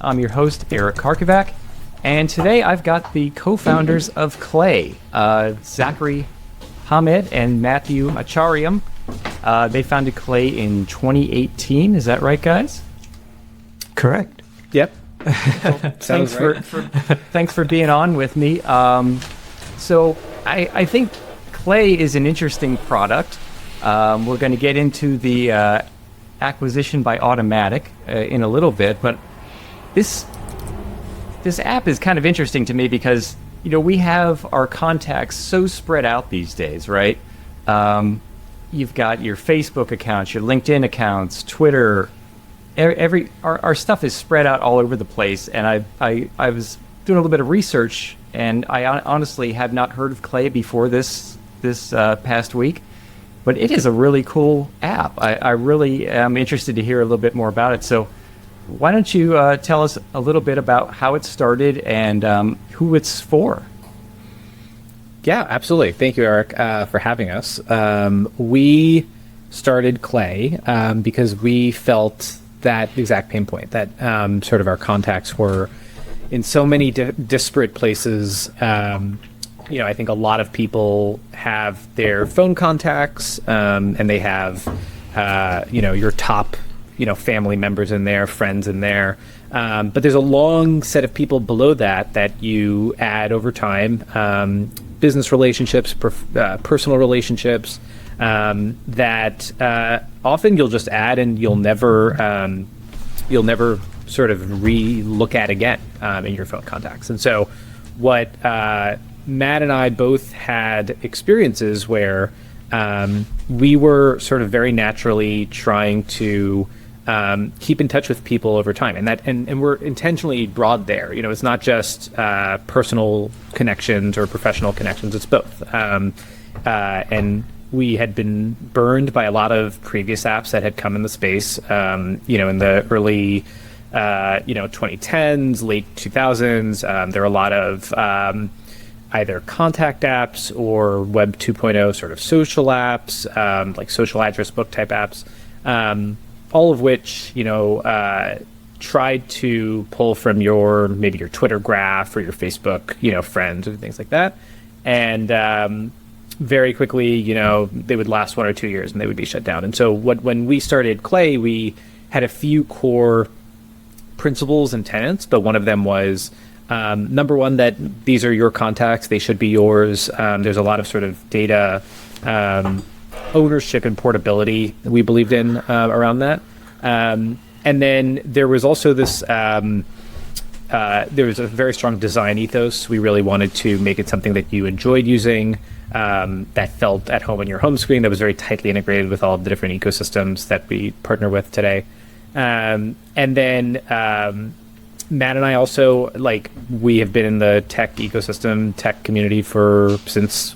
I'm your host, Eric Karkovac, and today I've got the co-founders of Clay, Zachary Hamid and Matthew Achariam. They founded Clay in 2018. Is that right, guys? Correct. Yep. Thanks for being on with me. So I think Clay is an interesting product. We're going to get into the acquisition by Automattic in a little bit, but this app is kind of interesting to me because, you know, we have our contacts so spread out these days, right? You've got your Facebook accounts, your LinkedIn accounts, Twitter. Our stuff is spread out all over the place, and I was doing a little bit of research, and I honestly had not heard of Clay before this past week, but it is a really cool app. I really am interested to hear a little bit more about it. So why don't you tell us a little bit about how it started and who it's for? Yeah, absolutely. Thank you, Eric, for having us. We started Clay because we felt that exact pain point, that sort of our contacts were in so many disparate places. I think a lot of people have their phone contacts and they have, your top family members in there, friends in there. But there's a long set of people below that you add over time, business relationships, personal relationships, that often you'll just add and you'll never sort of re-look at again in your phone contacts. And so what Matt and I both had experiences where we were sort of very naturally trying to keep in touch with people over time, and we're intentionally broad there. It's not just personal connections or professional connections; it's both. And we had been burned by a lot of previous apps that had come in the space. In the early 2010s, late 2000s, there were a lot of either contact apps or Web 2.0 sort of social apps, like social address book type apps. All of which, tried to pull from maybe your Twitter graph or your Facebook, friends and things like that. And very quickly, they would last 1 or 2 years and they would be shut down. And so when we started Clay, we had a few core principles and tenets, but one of them was, number one, that these are your contacts. They should be yours. There's a lot of sort of data ownership and portability that we believed in around that. And then there was also this, there was a very strong design ethos. We really wanted to make it something that you enjoyed using, that felt at home on your home screen, that was very tightly integrated with all of the different ecosystems that we partner with today. And then Matt and I also, we have been in the tech ecosystem, tech community since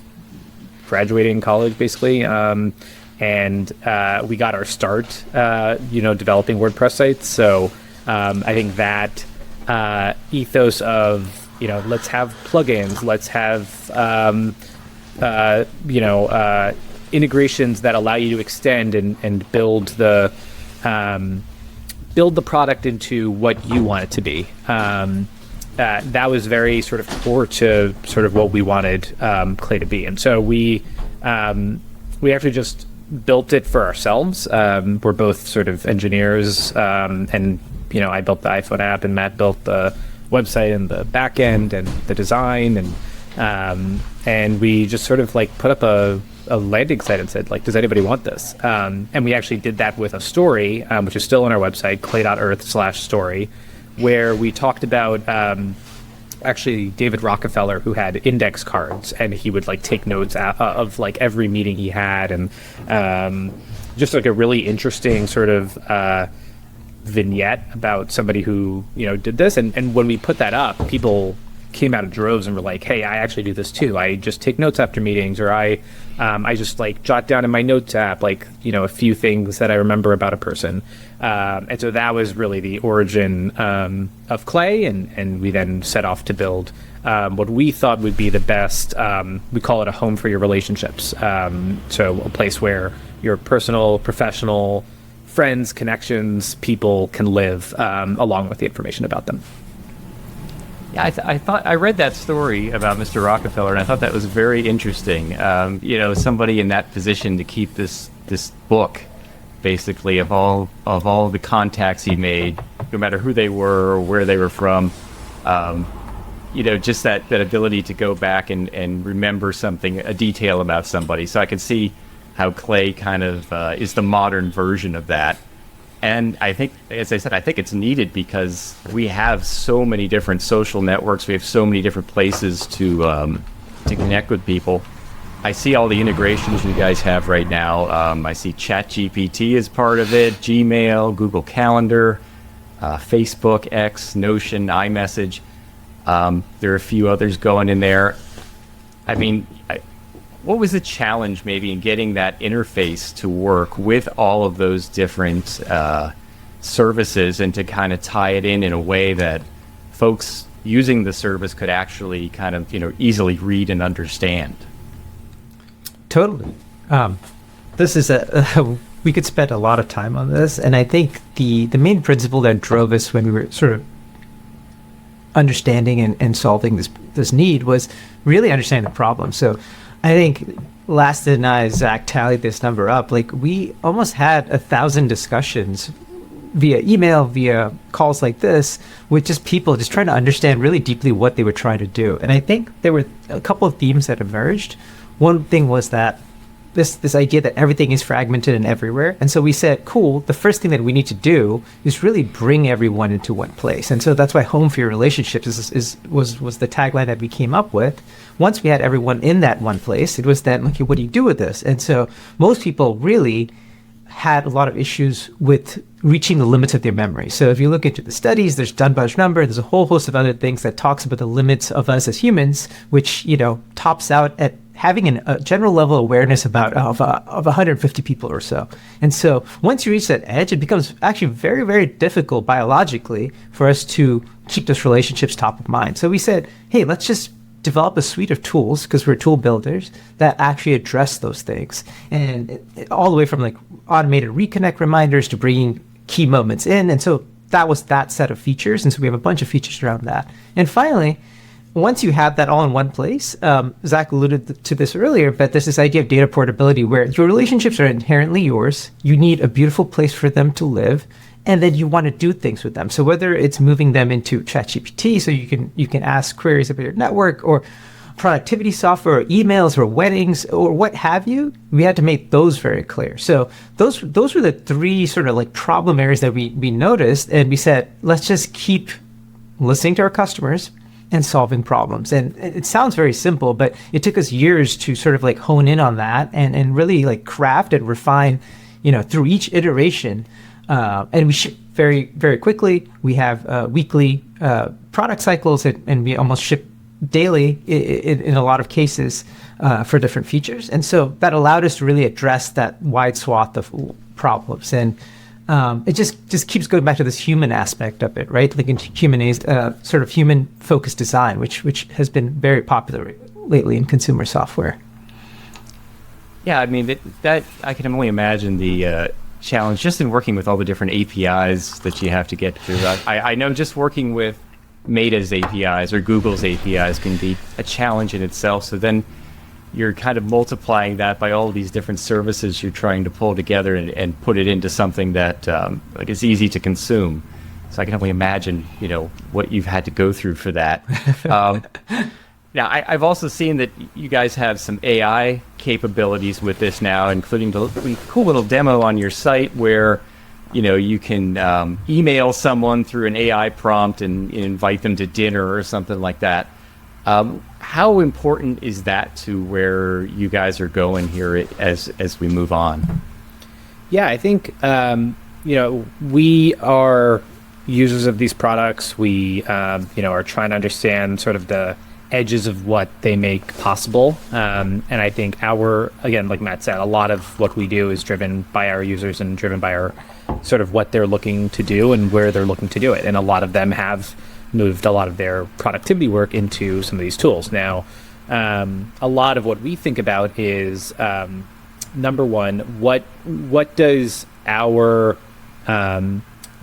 graduating college, basically, and we got our start, developing WordPress sites. So I think that ethos of let's have plugins, let's have integrations that allow you to extend and build the product into what you want it to be. That was very sort of core to sort of what we wanted Clay to be. And so we actually just built it for ourselves. We're both sort of engineers, and I built the iPhone app and Matt built the website and the back end and the design, and we just sort of put up a landing site and said, does anybody want this? And we actually did that with a story, which is still on our website, clay.earth/story, where we talked about actually David Rockefeller, who had index cards, and he would take notes of every meeting he had, and just a really interesting sort of vignette about somebody who did this. And when we put that up, people came out of droves and were like, hey, I actually do this too. I just take notes after meetings, or I just jot down in my notes app a few things that I remember about a person. And so that was really the origin of Clay, and we then set off to build what we thought would be the best, we call it a home for your relationships. So a place where your personal, professional, friends, connections, people can live along with the information about them. Yeah, I thought I read that story about Mr. Rockefeller, and I thought that was very interesting. Somebody in that position to keep this book, basically of all the contacts he made, no matter who they were or where they were from. Just that ability to go back and remember something, a detail about somebody. So I can see how Clay kind of is the modern version of that. And I think, as I said, I think it's needed because we have so many different social networks. We have so many different places to connect with people. I see all the integrations you guys have right now. I see ChatGPT as part of it, Gmail, Google Calendar, Facebook, X, Notion, iMessage. There are a few others going in there. I mean, what was the challenge maybe in getting that interface to work with all of those different services and to kind of tie it in a way that folks using the service could actually kind of, easily read and understand? Totally. This is we could spend a lot of time on this. And I think the main principle that drove us when we were sort of understanding and solving this need was really understanding the problem. So I think Lasted and I, Zach, tallied this number up. Like, we almost had 1,000 discussions via email, via calls like this, with just people just trying to understand really deeply what they were trying to do. And I think there were a couple of themes that emerged. One thing was that this idea that everything is fragmented and everywhere. And so we said, cool, the first thing that we need to do is really bring everyone into one place. And so that's why Home for Your Relationships was the tagline that we came up with. Once we had everyone in that one place, it was then, okay, what do you do with this? And so most people really had a lot of issues with reaching the limits of their memory. So if you look into the studies, there's Dunbar's number, there's a whole host of other things that talks about the limits of us as humans, which, tops out at having a general level of awareness of 150 people or so. And so once you reach that edge, it becomes actually very, very difficult biologically for us to keep those relationships top of mind. So we said, hey, let's just develop a suite of tools, because we're tool builders, that actually address those things. And all the way from like automated reconnect reminders to bringing key moments in. And so that was that set of features. And so we have a bunch of features around that. And finally, once you have that all in one place, Zach alluded to this earlier, but there's this idea of data portability where your relationships are inherently yours. You need a beautiful place for them to live, and then you want to do things with them. So whether it's moving them into ChatGPT so you can ask queries about your network, or productivity software, or emails, or weddings, or what have you, we had to make those very clear. So those were the three sort of like problem areas that we noticed, and we said, let's just keep listening to our customers and solving problems. And it sounds very simple, but it took us years to sort of like hone in on that and really like craft and refine, through each iteration. And we ship very, very quickly. We have weekly product cycles, and we almost ship daily in a lot of cases for different features. And so that allowed us to really address that wide swath of problems. And it just keeps going back to this human aspect of it, right? Like humanized, sort of human-focused design, which has been very popular lately in consumer software. Yeah, I mean, that I can only imagine the challenge just in working with all the different APIs that you have to get through. I know just working with Meta's APIs or Google's APIs can be a challenge in itself. So then you're kind of multiplying that by all these different services you're trying to pull together and put it into something that is easy to consume. So I can only imagine, what you've had to go through for that. Now, I've also seen that you guys have some AI capabilities with this now, including the cool little demo on your site where, you can email someone through an AI prompt and invite them to dinner or something like that. How important is that to where you guys are going here as we move on? Yeah, I think, we are users of these products. We, are trying to understand sort of the edges of what they make possible. And I think again, like Matt said, a lot of what we do is driven by our users and driven by our sort of what they're looking to do and where they're looking to do it. And a lot of them have moved a lot of their productivity work into some of these tools. Now, a lot of what we think about is number one, what does our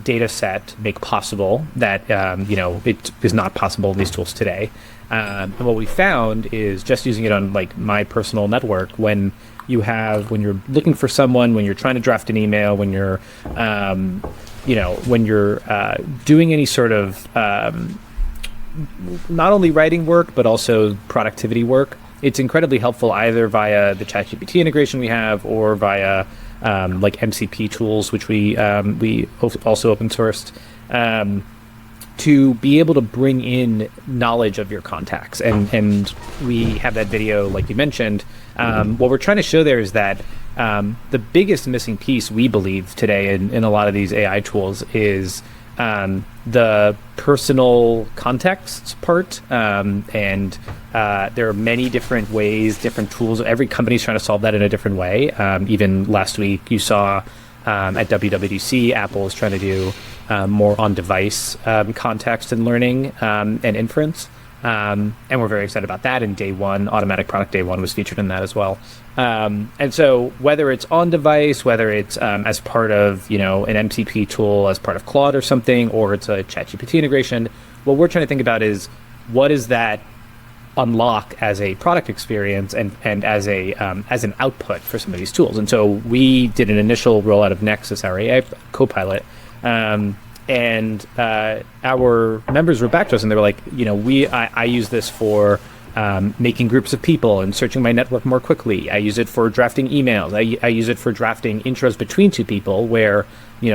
data set make possible that it is not possible in these tools today? And what we found is just using it on like my personal network, when you're looking for someone, when you're trying to draft an email, when you're when you're doing any sort of not only writing work but also productivity work, it's incredibly helpful either via the ChatGPT integration we have or via like MCP tools, which we also open sourced, to be able to bring in knowledge of your contacts. And we have that video, like you mentioned. What we're trying to show there is that the biggest missing piece, we believe, today in a lot of these AI tools is the personal context part. And there are many different ways, different tools. Every company's trying to solve that in a different way. Even last week, you saw at WWDC, Apple is trying to do more on-device context and learning and inference. And we're very excited about that. And Automattic product day one was featured in that as well. And so whether it's on device, whether it's as part of an MCP tool, as part of Claude or something, or it's a ChatGPT integration, what we're trying to think about is what is that unlock as a product experience and as an output for some of these tools. And so we did an initial rollout of Nexus, our AI Copilot. And our members were back to us and they were like, I use this for making groups of people and searching my network more quickly. I use it for drafting emails. I use it for drafting intros between two people where,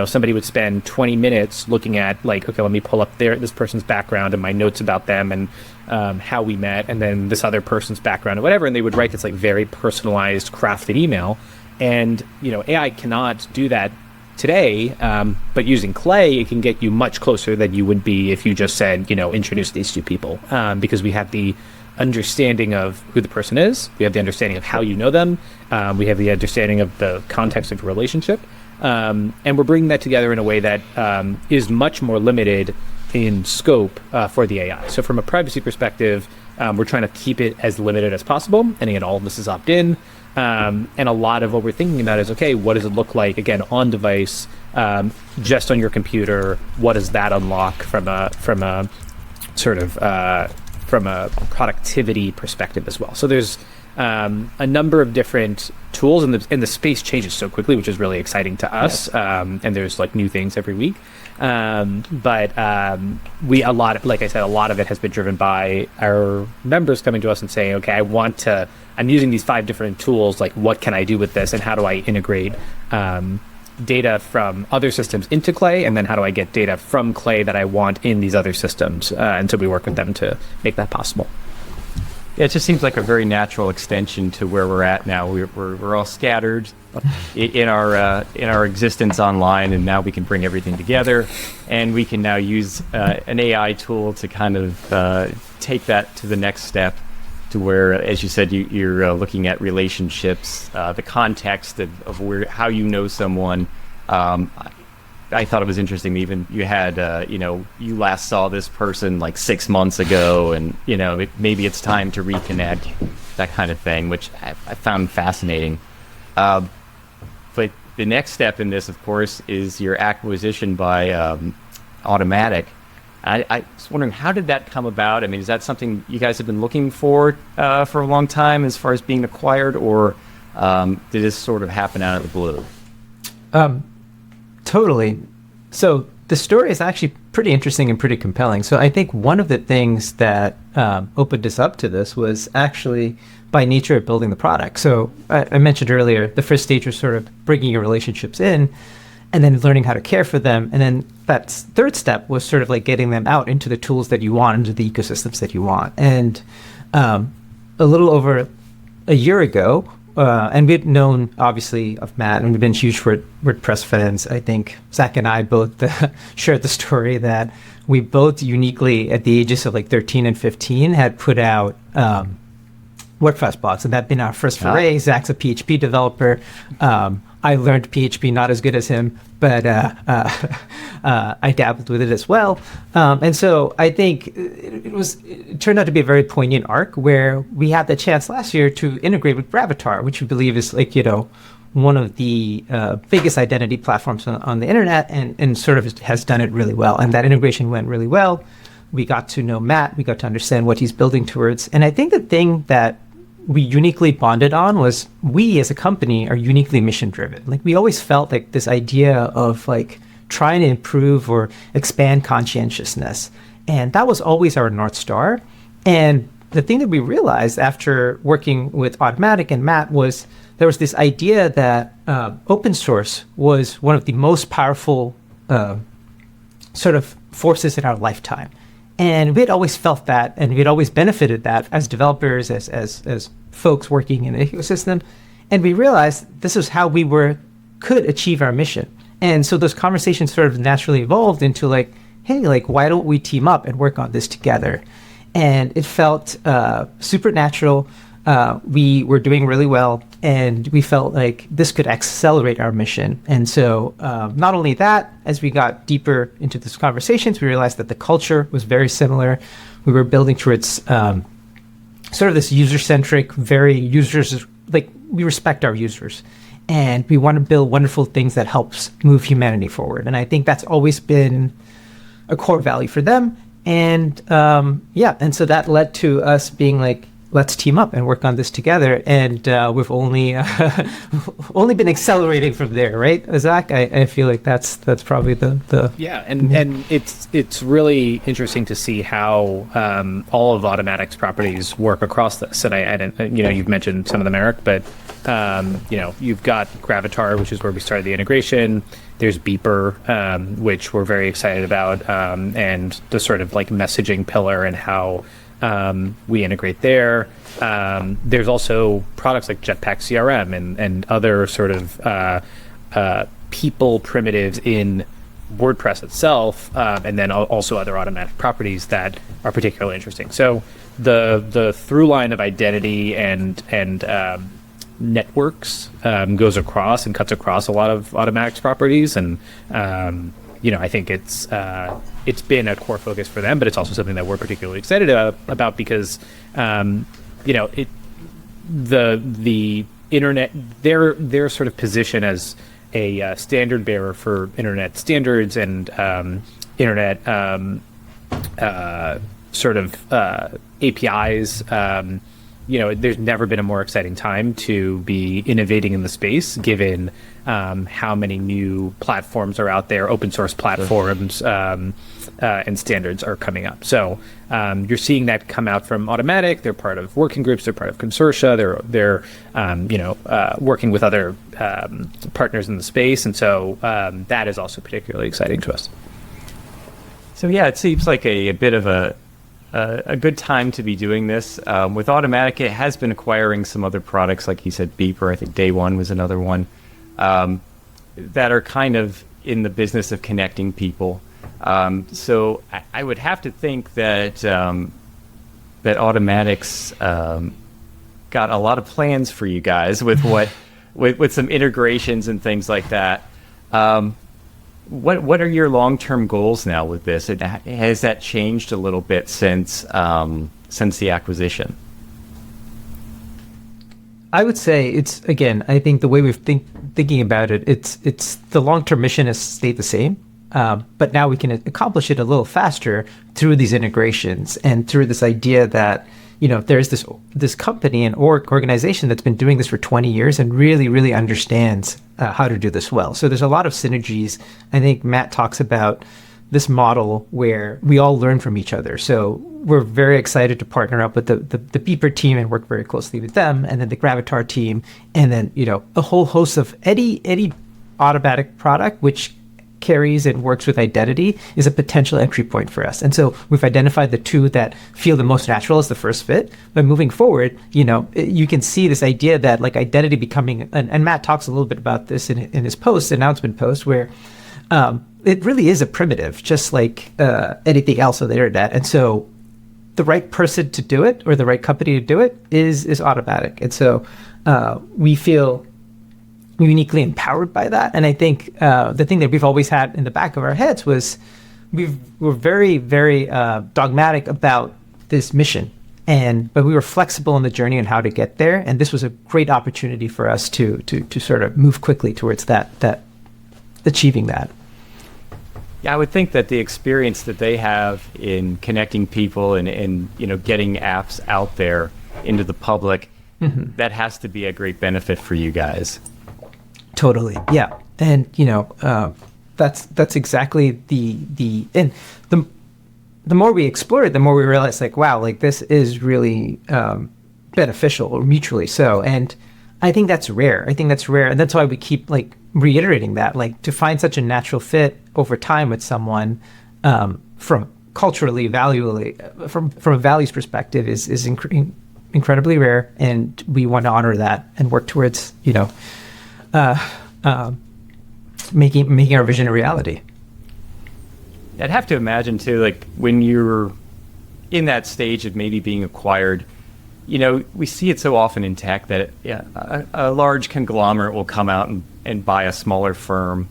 somebody would spend 20 minutes looking at like, okay, let me pull up this person's background and my notes about them and how we met, and then this other person's background or whatever. And they would write this like very personalized, crafted email. And, AI cannot do that today, but using Clay, it can get you much closer than you would be if you just said, introduce these two people, because we have the understanding of who the person is, we have the understanding of how you know them, we have the understanding of the context of your relationship, and we're bringing that together in a way that is much more limited in scope for the AI. So from a privacy perspective, we're trying to keep it as limited as possible, and again, all of this is opt-in. And a lot of what we're thinking about is, okay, what does it look like, again, on device, just on your computer? What does that unlock from a sort of from a productivity perspective as well? So there's a number of different tools, and the space changes so quickly, which is really exciting to us. And there's like new things every week. But a lot of it has been driven by our members coming to us and saying, okay, I'm using these 5 different tools. Like, what can I do with this? And how do I integrate data from other systems into Clay? And then how do I get data from Clay that I want in these other systems? And so we work with them to make that possible. Yeah, it just seems like a very natural extension to where we're at now. We're all scattered in our existence online, and now we can bring everything together, and we can now use an AI tool to kind of take that to the next step, to where, as you said, you're looking at relationships, the context of how you know someone. I thought it was interesting. Even you had, you last saw this person like 6 months ago, and maybe it's time to reconnect, that kind of thing, which I found fascinating. But the next step in this, of course, is your acquisition by Automattic. I was wondering, how did that come about? I mean, is that something you guys have been looking for a long time, as far as being acquired, or did this sort of happen out of the blue? Totally. So the story is actually pretty interesting and pretty compelling. So I think one of the things that opened us up to this was actually by nature of building the product. So I mentioned earlier, the first stage was sort of bringing your relationships in and then learning how to care for them. And then that third step was sort of like getting them out into the tools that you want, into the ecosystems that you want. And a little over a year ago, and we'd known, obviously, of Matt, and we've been huge WordPress fans. I think Zach and I both shared the story that we both uniquely, at the ages of like 13 and 15, had put out WordPress blogs, and that'd been our first foray. Zach's a PHP developer. I learned PHP, not as good as him, but I dabbled with it as well. And so I think it turned out to be a very poignant arc where we had the chance last year to integrate with Gravatar, which we believe is like, one of the biggest identity platforms on the internet, and sort of has done it really well. And that integration went really well. We got to know Matt. We got to understand what he's building towards. And I think the thing that we uniquely bonded on was we as a company are uniquely mission driven. Like we always felt like this idea of like trying to improve or expand conscientiousness. And that was always our North Star. And the thing that we realized after working with Automattic and Matt was there was this idea that open source was one of the most powerful sort of forces in our lifetime. And we had always felt that, and we had always benefited that as developers, as folks working in the ecosystem. And we realized this is how we could achieve our mission. And so those conversations sort of naturally evolved into like, hey, like, why don't we team up and work on this together? And it felt super natural. We were doing really well, and we felt like this could accelerate our mission. And so not only that, as we got deeper into these conversations, we realized that the culture was very similar. We were building towards sort of this user-centric, very users, like we respect our users. And we want to build wonderful things that helps move humanity forward. And I think that's always been a core value for them. And and so that led to us being like, let's team up and work on this together. And we've only only been accelerating from there, right, Zach? I feel like that's probably the and it's really interesting to see how all of Automattic's properties work across this. And I didn't, you've mentioned some of them, Eric, but you've got Gravatar, which is where we started the integration. There's Beeper, which we're very excited about, and the sort of like messaging pillar and how we integrate there. There's also products like Jetpack CRM and other sort of people primitives in WordPress itself, and then also other Automattic properties that are particularly interesting. So the through line of identity and networks goes across and cuts across a lot of Automattic's properties, and I think it's been a core focus for them, but it's also something that we're particularly excited about because the internet, their sort of position as a standard bearer for internet standards and internet sort of APIs. There's never been a more exciting time to be innovating in the space, given how many new platforms are out there, open source platforms, and standards are coming up. So you're seeing that come out from Automattic. They're part of working groups. They're part of consortia. They're working with other partners in the space, and so that is also particularly exciting to us. So yeah, it seems like a bit of a good time to be doing this. With Automattic, it has been acquiring some other products, like you said, Beeper, I think Day One was another one, that are kind of in the business of connecting people. So I would have to think that that Automattic's got a lot of plans for you guys with with some integrations and things like that. What are your long-term goals now with this? Has that changed a little bit since the acquisition? I would say it's, again, I think the way we've thinking about it, it's the long-term mission has stayed the same, but now we can accomplish it a little faster through these integrations and through this idea that there's this company and organization that's been doing this for 20 years and really, really understands how to do this well. So there's a lot of synergies. I think Matt talks about this model where we all learn from each other. So we're very excited to partner up with the Beeper team and work very closely with them, and then the Gravatar team, and then a whole host of any Automattic product which carries and works with identity is a potential entry point for us. And so we've identified the two that feel the most natural as the first fit. But moving forward, you can see this idea that like identity becoming, and Matt talks a little bit about this in his announcement post, where it really is a primitive, just like anything else on the internet. And so the right person to do it, or the right company to do it, is Automattic. And so we feel uniquely empowered by that. And I think the thing that we've always had in the back of our heads was we're very, very dogmatic about this mission. But we were flexible in the journey on how to get there. And this was a great opportunity for us to sort of move quickly towards that achieving that. Yeah, I would think that the experience that they have in connecting people and getting apps out there into the public, that has to be a great benefit for you guys. Totally, yeah, and that's exactly the more we explore it, the more we realize like, wow, like this is really beneficial or mutually so, and I think that's rare. And that's why we keep like reiterating that, like to find such a natural fit over time with someone from culturally, from a values perspective is incredibly rare, and we want to honor that and work towards making our vision a reality. I'd have to imagine too, like when you're in that stage of maybe being acquired, we see it so often in tech that a large conglomerate will come out and buy a smaller firm,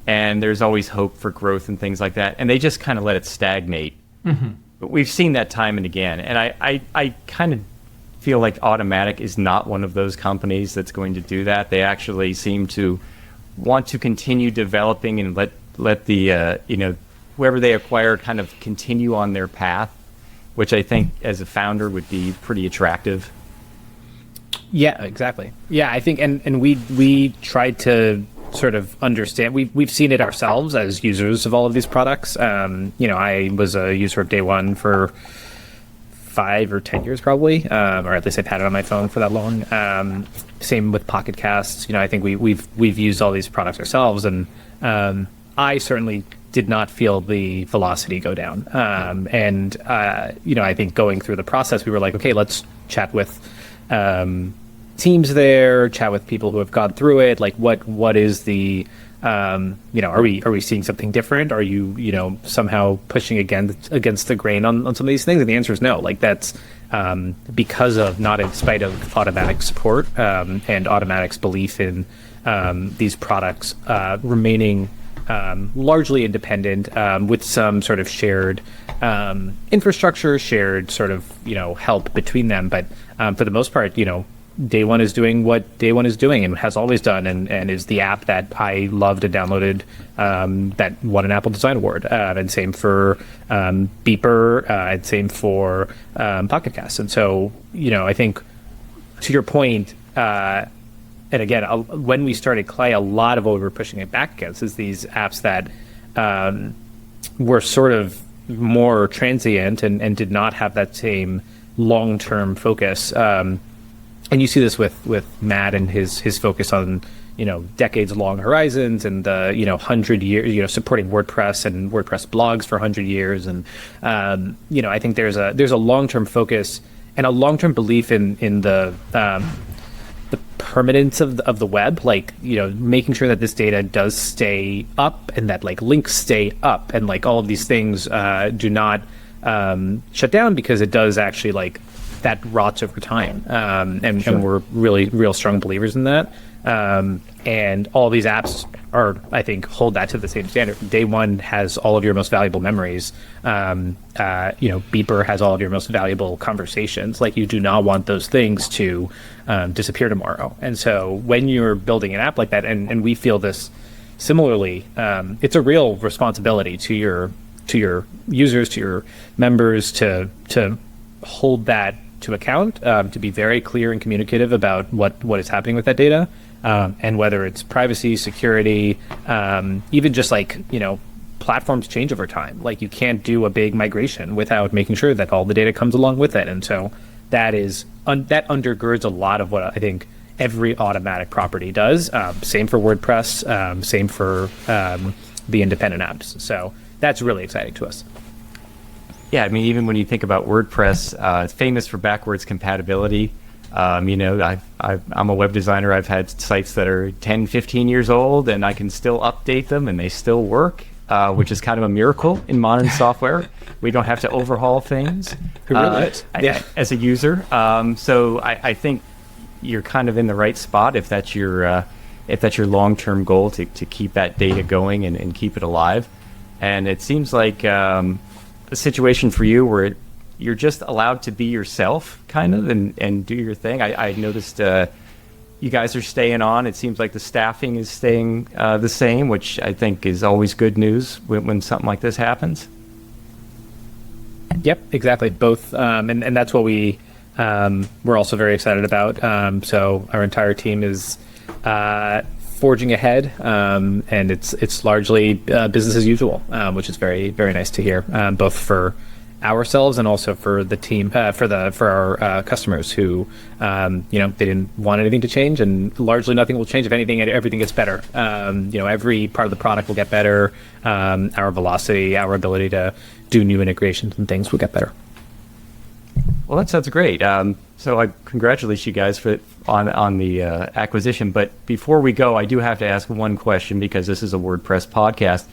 and there's always hope for growth and things like that, and they just kind of let it stagnate. But we've seen that time and again, and I kind of feel like Automattic is not one of those companies that's going to do that. They actually seem to want to continue developing and let the whoever they acquire kind of continue on their path, which I think as a founder would be pretty attractive. Yeah, exactly. Yeah, I think, and we tried to sort of understand. We've seen it ourselves as users of all of these products. I was a user of Day One for 5 or 10 years probably, or at least I've had it on my phone for that long. Same with Pocket Casts. I think we've used all these products ourselves, and I certainly did not feel the velocity go down. I think going through the process, we were like, okay, let's chat with teams there, chat with people who have gone through it. Like, what is the are we seeing something different? Are you somehow pushing against the grain on some of these things? And the answer is no. Like that's because of, not in spite of Automattic support and Automattic's belief in these products remaining largely independent, with some sort of shared infrastructure, shared sort of help between them. But for the most part, Day One is doing what Day One is doing and has always done, and is the app that I loved and downloaded that won an Apple Design Award. And same for Beeper, and same for Pocket Cast. And so, I think to your point, and again, when we started Clay, a lot of what we were pushing it back against is these apps that were sort of more transient and did not have that same long-term focus. And you see this with Matt and his focus on decades-long horizons and the 100 years, supporting WordPress and WordPress blogs for 100 years, and I think there's a long-term focus and a long-term belief in the permanence of the web, like making sure that this data does stay up and that like links stay up and like all of these things do not shut down, because it does actually like that rots over time, and we're really real strong believers in that. And all these apps I think hold that to the same standard. Day One has all of your most valuable memories. Beeper has all of your most valuable conversations. Like, you do not want those things to disappear tomorrow. And so when you're building an app like that, and we feel this similarly, it's a real responsibility to your users, to your members, to hold that to account, to be very clear and communicative about what is happening with that data, and whether it's privacy, security, even just like platforms change over time. Like, you can't do a big migration without making sure that all the data comes along with it. And so that is that undergirds a lot of what I think every Automattic property does. Same for WordPress, same for the independent apps. So that's really exciting to us. Yeah, I mean, even when you think about WordPress, it's famous for backwards compatibility. I'm a web designer. I've had sites that are 10, 15 years old, and I can still update them, and they still work, which is kind of a miracle in modern software. We don't have to overhaul things. It really is. As a user. So I think you're kind of in the right spot if that's your if that's your long-term goal to keep that data going and keep it alive. And it seems like a situation for you where you're just allowed to be yourself, kind of, and do your thing. I noticed you guys are staying on. It seems like the staffing is staying the same, which I think is always good news when something like this happens. Yep, exactly. Both, and that's what we're also very excited about. So our entire team is forging ahead, and it's largely business as usual, which is very, very nice to hear, both for ourselves and also for the team, for our customers who, they didn't want anything to change, and largely nothing will change. If anything, everything gets better. Every part of the product will get better. Our velocity, our ability to do new integrations and things will get better. Well, that sounds great. So I congratulate you guys on the acquisition. But before we go, I do have to ask one question, because this is a WordPress podcast.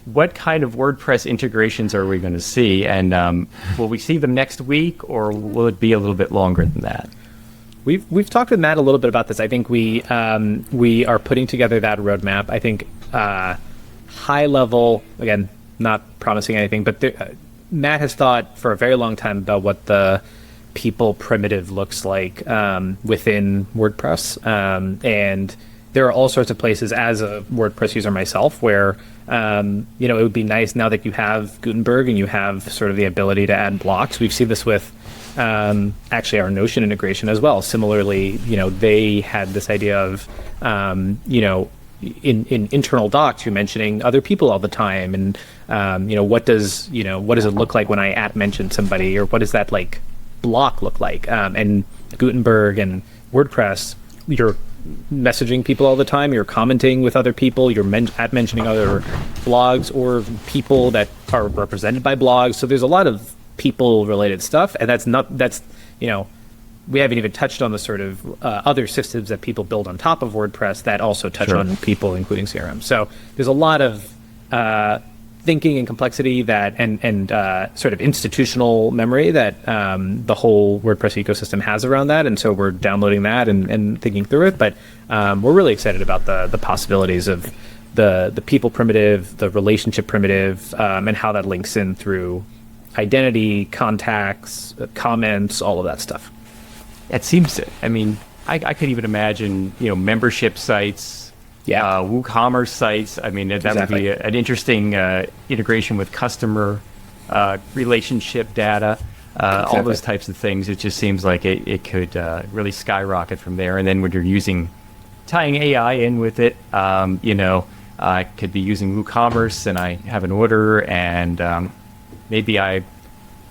What kind of WordPress integrations are we going to see? And will we see them next week, or will it be a little bit longer than that? We've talked with Matt a little bit about this. I think we are putting together that roadmap. I think high level, again, not promising anything, but Matt has thought for a very long time about what the people primitive looks like within WordPress, and there are all sorts of places as a WordPress user myself where it would be nice now that you have Gutenberg and you have sort of the ability to add blocks. We've seen this with actually our Notion integration as well. Similarly, they had this idea of in internal docs, you're mentioning other people all the time, and what does it look like when I @mention somebody, or what does that like block look like? And Gutenberg and WordPress, you're messaging people all the time, you're commenting with other people, you're mentioning other blogs or people that are represented by blogs. So there's a lot of people related stuff, and we haven't even touched on the sort of other systems that people build on top of WordPress that also touch on people, including CRM. So there's a lot of thinking and complexity and sort of institutional memory that the whole WordPress ecosystem has around that. And so we're downloading that and thinking through it. But we're really excited about the possibilities of the people primitive, the relationship primitive, and how that links in through identity, contacts, comments, all of that stuff. It seems, I could even imagine, membership sites, WooCommerce sites. That would be an interesting integration with customer relationship data, all those types of things. It just seems like it could really skyrocket from there. And then when you're tying AI in with it, I could be using WooCommerce and I have an order, and maybe I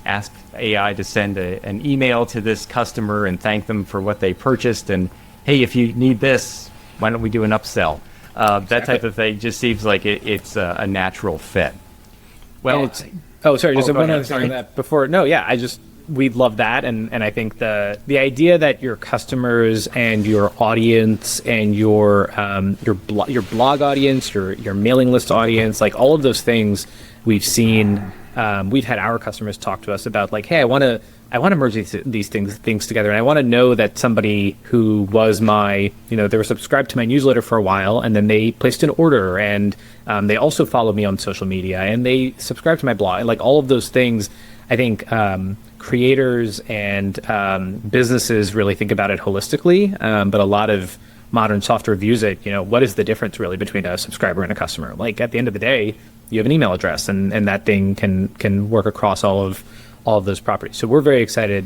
ask AI to send an email to this customer and thank them for what they purchased, and hey, if you need this, why don't we do an upsell? That type of thing just seems like it's a natural fit. Well, sorry, just one other thing on that before. No, yeah, we love that, and I think the idea that your customers and your audience and your blog audience, your mailing list audience, like all of those things, we've seen. We've had our customers talk to us about like, hey, I want to merge these things together, and I want to know that somebody who was they were subscribed to my newsletter for a while, and then they placed an order, and they also follow me on social media, and they subscribe to my blog, like all of those things. I think creators and businesses really think about it holistically, but a lot of modern software views it, what is the difference really between a subscriber and a customer? Like at the end of the day, you have an email address, and that thing can work across all of those properties. So we're very excited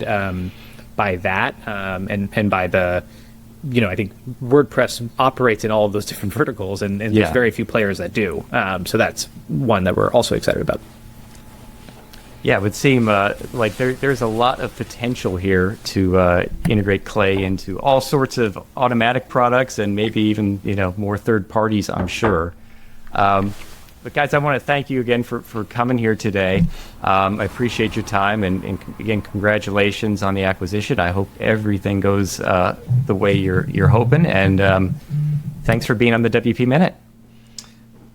by that, and by the, I think WordPress operates in all of those different verticals, and there's very few players that do. So that's one that we're also excited about. Yeah, it would seem like there's a lot of potential here to integrate Clay into all sorts of Automattic products, and maybe even more third parties, I'm sure. But guys, I want to thank you again for coming here today. I appreciate your time, and again, congratulations on the acquisition. I hope everything goes the way you're hoping, and thanks for being on the WP Minute.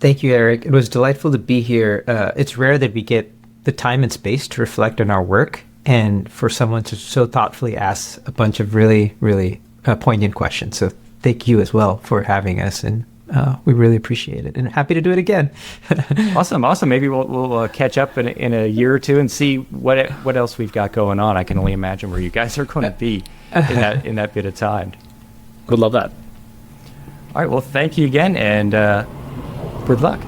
Thank you, Eric. It was delightful to be here. It's rare that we get the time and space to reflect on our work, and for someone to so thoughtfully ask a bunch of really, really poignant questions. So thank you as well for having us, and we really appreciate it, and happy to do it again. Awesome. Maybe we'll catch up in a year or two and see what else we've got going on. I can only imagine where you guys are going to be in that bit of time. Would love that. All right. Well, thank you again, and good luck.